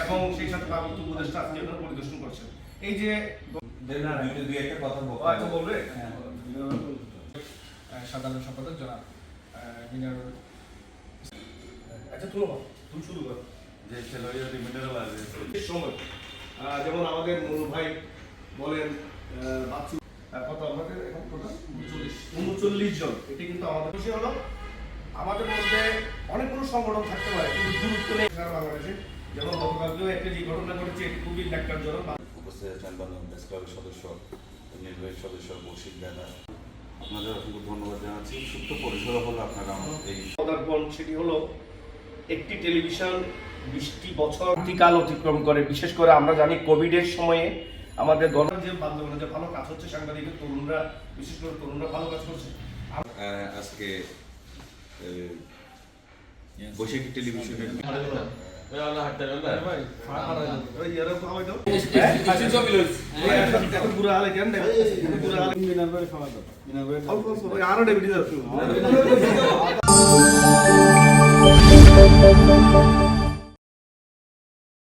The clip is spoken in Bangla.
এবং সেই সাথে ভারপ্রাপ্ত উপদেষ্টা আজকে আপনারা পরিদর্শন করছেন। এই যে দুই একটা কথা আচ্ছা বলবে সাধারণ সম্পাদক জনাব মিনার। আচ্ছা তুমি শুরু করো। যে খেলোয়াড় মিনারেল আছে সময় যেমন আমাদের মুরু ভাই বলেন বাচ্চু কত আমাদের এখন টোটাল 39 জন। এটা কিন্তু আমাদের খুশি হলো। আমাদের মধ্যে অনেকগুলো সংগঠন থাকতে পারে কিন্তু গুরুত্ব নেই সারা বাংলাদেশে। যেমন গতকালকেও একটা যে ঘটনা ঘটেছে এটি খুবই ন্যাক্কারজনক। উপস্থিত আছেন বাংলাদেশ প্রেস ক্লাবের সদস্য নির্বাহী সদস্য মুর্শিদ দাদা, আপনাদের অসংখ্য ধন্যবাদ জানাচ্ছি। ছোট্ট পরিসরে হলো আপনারা এই পদার্পণ সেটি হলো একটি টেলিভিশন 20টি বছর কাল অতিক্রম করে। বিশেষ করে আমরা জানি কোভিডের সময়ে আমাদের যে বান্ধবরা যে ভালো কাজ হচ্ছে, সাংবাদিক তরুণরা বিশেষ করে তরুণরা ভালো কাজ করছে। আজকে বৈশাখী টেলিভিশনের আরো